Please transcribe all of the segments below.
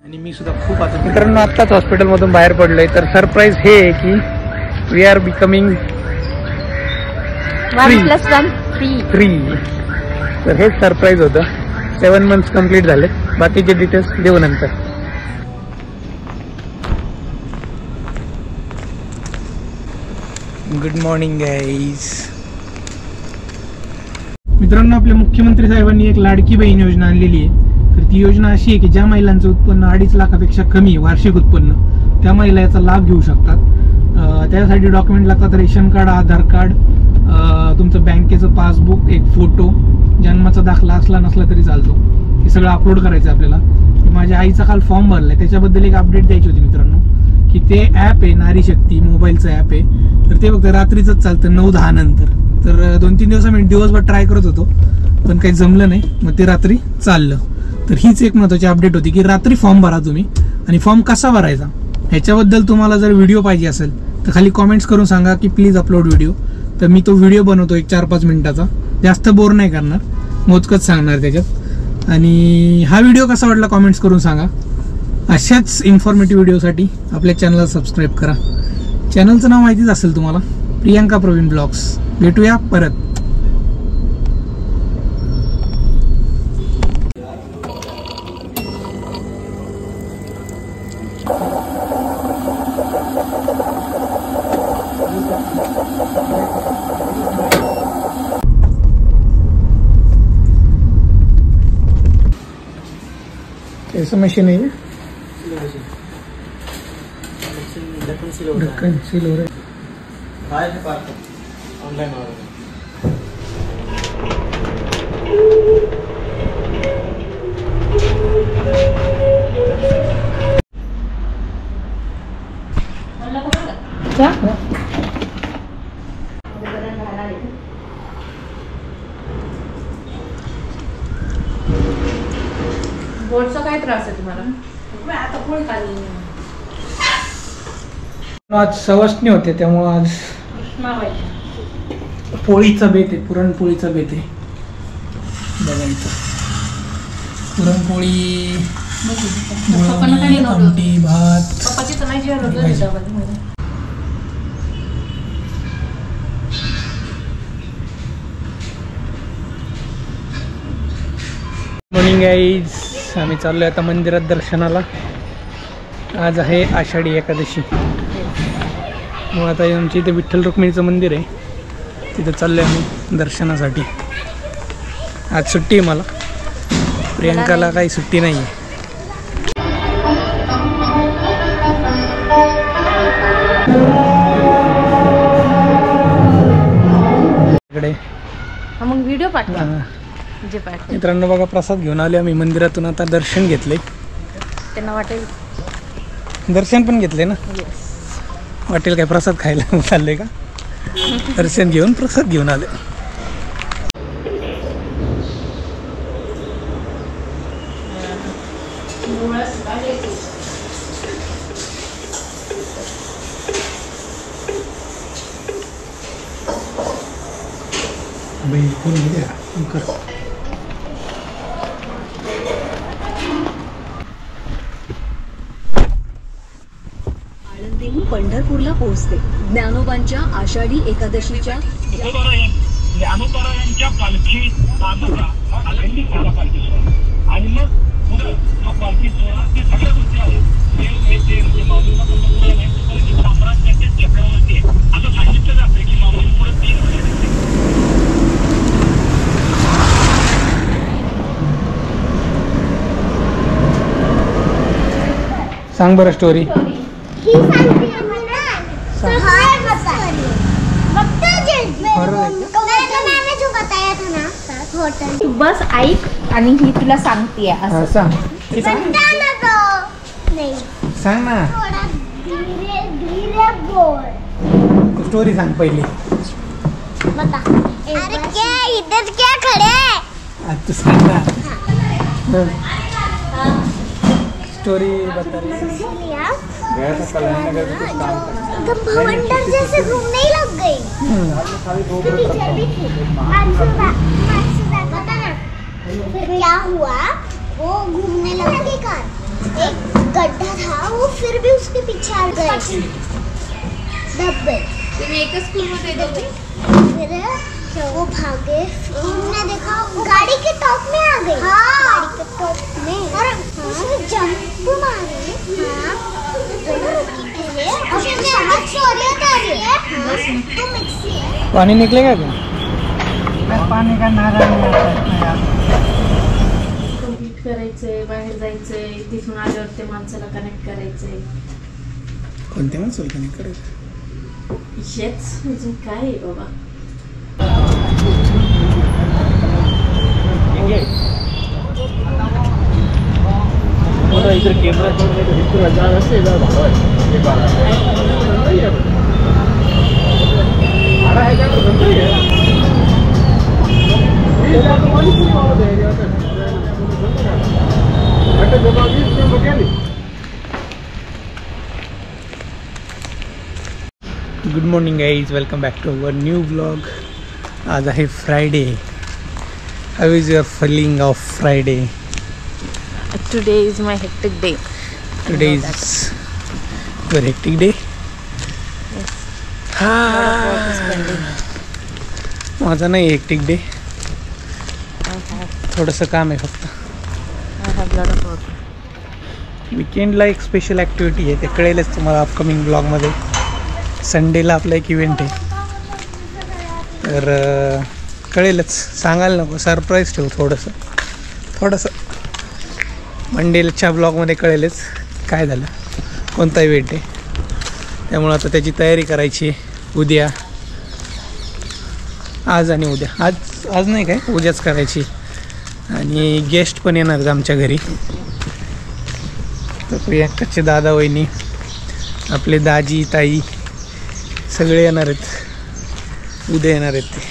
आणि मी सुद्धा खूप आता मित्रांनो आत्ताच हॉस्पिटलमधून बाहेर पडलोय. तर सरप्राईज हे आहे की वी आर बिकमिंग 1+1=3. तर हेच सरप्राईज होतं. 7 मंथ्स कंप्लीट झाले. बाकीचे डिटेल्स देऊ नंतर. Good morning guys. मित्रांनो आपल्या मुख्यमंत्री साहेबांनी एक लाडकी बहीण योजना आणलेली आहे. तर ती योजना अशी आहे की ज्या महिलांचं उत्पन्न 2.5 लाखापेक्षा कमी वार्षिक उत्पन्न त्या महिला याचा लाभ घेऊ शकतात. त्यासाठी डॉक्युमेंट लागतात. रेशन कार्ड, आधार कार्ड, तुमचं बँकेचं पासबुक, एक फोटो, जन्माचा दाखला असला नसला तरी चालतो. हे सगळं अपलोड करायचं आपल्याला. माझ्या आईचा काल फॉर्म भरलाय त्याच्याबद्दल एक अपडेट द्यायची होती मित्रांनो की ते ॲप आहे नारी शक्ती मोबाईलचं ॲप आहे. तर ते फक्त रात्रीच चालतं 9-10 नंतर. तर 2-3 दिवस मी दिवसभर ट्राय करत होतो पण काही जमलं नाही. मग ते रात्री चाललं. तर हीच एक महत्त्वाची अपडेट होती की रात्री फॉर्म भरा तुम्ही. आणि फॉर्म कसा भरायचा ह्याच्याबद्दल तुम्हाला जर व्हिडिओ पाहिजे असेल तर खाली कॉमेंट्स करून सांगा की प्लीज अपलोड व्हिडिओ. तर मी तो व्हिडिओ बनवतो एक 4-5 मिनिटाचा. जास्त बोर नाही करणार, मोजकच सांगणार त्याच्यात. आणि हा व्हिडिओ कसा वाटला कॉमेंट्स करून सांगा. अशाच इन्फॉर्मेटिव्ह व्हिडिओसाठी आपल्या चॅनलला सबस्क्राईब करा. चॅनलचं नाव माहितीच असेल तुम्हाला, प्रियांका प्रवीण ब्लॉग्स. भेटूया परत. कैसा मशीन है ये? ढक्कन सील हो रहा है. ऑनलाइन बोर्डचा काय त्रास आहे तुम्हाला? आता पोळी खाल्ली. आज सवासणी होते त्यामुळे आज पोळीचा बेत आहे. पुरणपोळीचा बेत आहे. बघायचं पुरणपोळी, आमटी, भात. पप्पाची तर नाही जेवण. Morning guys. आम्ही चाललोय आता मंदिरात दर्शनाला. आज आहे आषाढी एकादशी. मग आता आमच्या इथे विठ्ठल रुक्मिणीचं मंदिर आहे तिथं चाललोय आम्ही दर्शनासाठी. आज सुट्टी आहे मला. प्रियांकाला काही सुट्टी नाही आहे. इकडे मग व्हिडिओ पाठवा. मित्रांनो बघा प्रसाद घेऊन आले आम्ही मंदिरातून. आता दर्शन घेतले. त्यांना वाटेल दर्शन पण घेतले ना. वाटेल काय प्रसाद खायला चालले का. दर्शन घेऊन प्रसाद घेऊन आले. आळंदीहून पंढरपूरला पोहोचते. ज्ञानोबांच्या आषाढी एकादशीच्या ज्ञानोबारायांच्या पालखी आणि मग पुढं पालखी सोहळा ते सगळ्या गोष्टी आहेत. माऊलींना साम्राज्याच्या चक्रावरती असं सांगितलं जातं की माऊली पुढे 3 वर्ष. सांग बरं स्टोरी. तू बस ऐक आणि ही तुला सांगते. सांग ना स्टोरी सांग पहिली. अरे क्या इधर क्या खड़े? तू सांग ना स्टोरी बता रही. गया था कल्याण नगर में कुछ काम था. भवंडर जैसे घूमने ही लग गई. टीचर भी थी. बता ना फिर क्या हुआ? वो घूमने लगी कार. एक गड्ढा था, वो फिर भी उसके पीछे आ गए, दब गए। तुम्ही एकच स्कूल मध्ये दोघे? फिर वो भागे, हमने देखा गाड़ी के टॉप में आ गई। हाँ, गाड़ी के टॉप में, और उसने जंप मारे। हाँ, और उसने हाथ छोड़े तारे। हाँ, तो मिक्सी है। पानी निकलेगा क्या? पाणी का नारा नाही आता. कम्प्लीट करायचंय, बाहेर जायचंय, तिथून आल्यावर ते माणसाला कनेक्ट करायचंय. कोणत्या माणसाला कनेक्ट करायचं? हेच म्हणजे काय आहे बाबा. इधर camera good morning guys, welcome back to our new vlog. आज आहे Friday. How is your feeling of Friday? Today is my hectic day. Today is your hectic day? माझा नाही हेक्टिक डे, थोडंसं काम आहे फक्त. विकेंडला एक स्पेशल ॲक्टिव्हिटी आहे, ते कळेलच तुम्हाला अपकमिंग ब्लॉगमध्ये. संडेला आपला एक इव्हेंट आहे, तर कळेलच, सांगायला नको, सरप्राईज ठेवू थोडंसं. मंडेच्या ब्लॉगमध्ये कळेलच काय झालं, कोणता इव्हेंट आहे. त्यामुळं आता त्याची तयारी करायची आहे उद्या, आज आणि उद्या. आज नाही काय, उद्याच करायची. आणि गेस्ट पण येणार आहेत आमच्या घरी. तर प्रियांकाचे दादा वहिनी, आपले दाजी ताई सगळे येणार आहेत, उद्या येणार आहेत ते.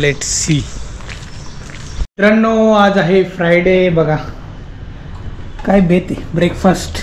Let's see. मित्रांनो, आज आहे फ्रायडे. बघा काय बेत आहे. ब्रेकफास्ट,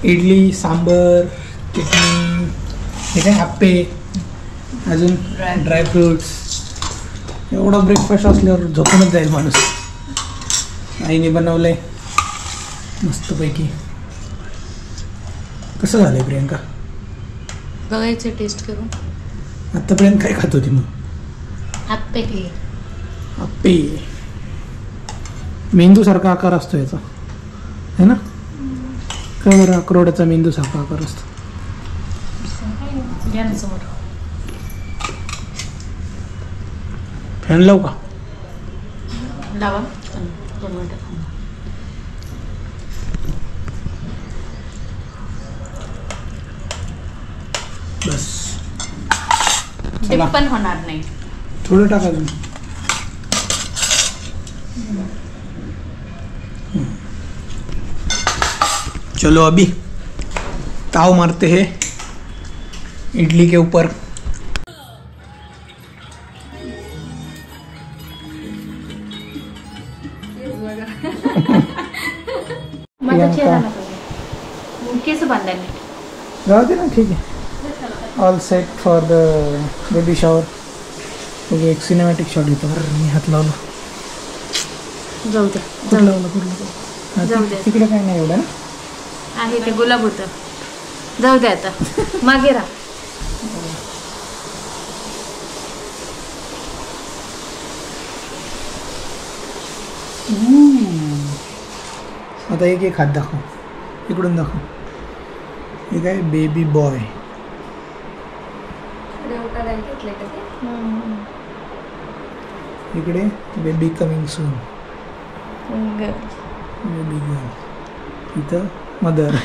इडली, सांबर, चटणी, हे काय आप्पे, अजून ड्रायफ्रूट्स. एवढा ब्रेकफास्ट असल्यावर झोपूनच जाईल माणूस. आईने बनवलंय मस्तपैकी. कसं झालंय प्रियंका? बघायचं टेस्ट करून. आत्तापर्यंत काय खात होती मग? आप्पे केले. आप्पे. मेंदू सारखा आकार असतो याचा, है ना? का बरं अक्रोडाचा मेंदू सारखा आकार असतो? घ्या ना समोर. फॅन लावू का? लावा. 2 मिनिटं. बस, डिप पण होणार नाही. थोडं टाका अजून. चलो अभी ताव मारते हैं इडली के ऊपर. माझा चेहरा नको. केस बांधायला. जाऊ दे ना, ठीक आहे. All set for the baby shower. बघू एक सिनेमॅटिक शॉट घेतो. मी हात लावला. जाऊ दे. कुठं लावलं? जाऊ दे. तिकडे काय नाही एवढं ना. आहे ते गुलाब होतं. जाऊ दे आता. मागे राहा. आता एक हात दाखव, इकडून दाखव. हे काय बेबी बॉय. इकडे baby coming soon. Baby girl. इथं मदर.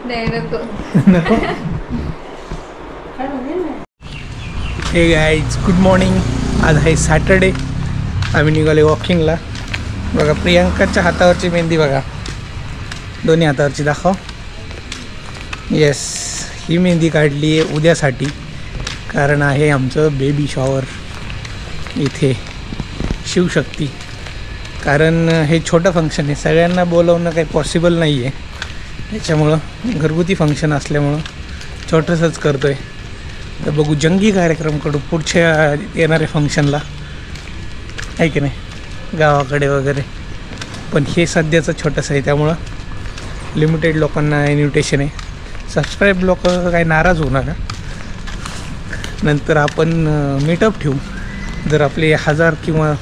नको. हे गाईज, गुड मॉर्निंग. आज आहे सॅटर्डे. आम्ही निघाले वॉकिंगला. बघा प्रियांकाच्या हातावरची मेहंदी बघा, दोन्ही हातावरची दाखव. येस, ही मेहंदी काढली आहे उद्यासाठी, कारण आहे आमचं बेबी शॉवर इथे शिवशक्ती. कारण हे छोटं फंक्शन आहे, सगळ्यांना बोलवणं काही पॉसिबल नाही आहे. त्याच्यामुळं घरगुती फंक्शन असल्यामुळं छोटंसंच करतो आहे. तर बघू, जंगी कार्यक्रम करू पुढच्या येणाऱ्या फंक्शनला, आहे की नाही, गावाकडे वगैरे. पण हे सध्याचं छोटंसं आहे, त्यामुळं लिमिटेड लोकांना इन्व्हिटेशन आहे. सबस्क्राईब लोक काही नाराज होऊ नका. नंतर आपण मीटअप ठेवू. जर आपले 1000 किंवा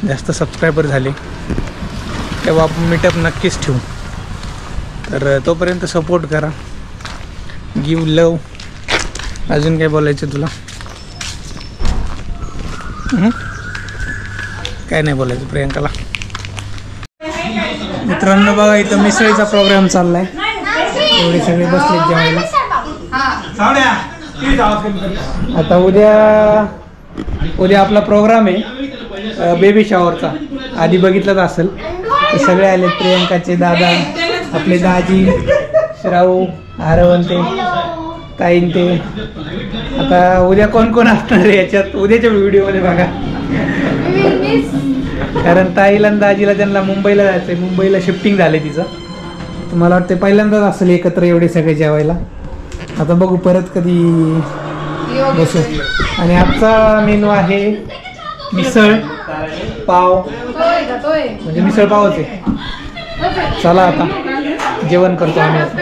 जास्त सबस्क्रायबर झाले तेव्हा आपण मीटअप नक्कीच ठेवू. तर तोपर्यंत सपोर्ट करा. गिव लव. अजून काय बोलायचं तुला? काय नाही बोलायचं प्रियंकाला? मित्रांनो बघा, इथं मिसळीचा प्रोग्राम चाललाय. एवढे सगळे बसले जेवायला. आता उद्या आपला प्रोग्राम आहे बेबी शॉवरचा. आधी बघितलंच असेल. ते सगळे आले. प्रियंकाचे दादा, आपले दाजी, श्राऊ, आरवण ते, ताईन ते. आता उद्या कोण कोण असणार आहे याच्यात उद्याच्या व्हिडिओमध्ये बघा. कारण ताईला आणि दाजीला त्यांना मुंबईला जायचं आहे. मुंबईला शिफ्टिंग झालं आहे तिचं. तर मला वाटतं पहिल्यांदाच असेल एकत्र एवढे सगळे जेवायला. आता बघू परत कधी बसू. आणि आजचा मेनू आहे मिसळ पाव, म्हणजे मिसळ पावच आहे. चला आता जेवण करतो आम्ही.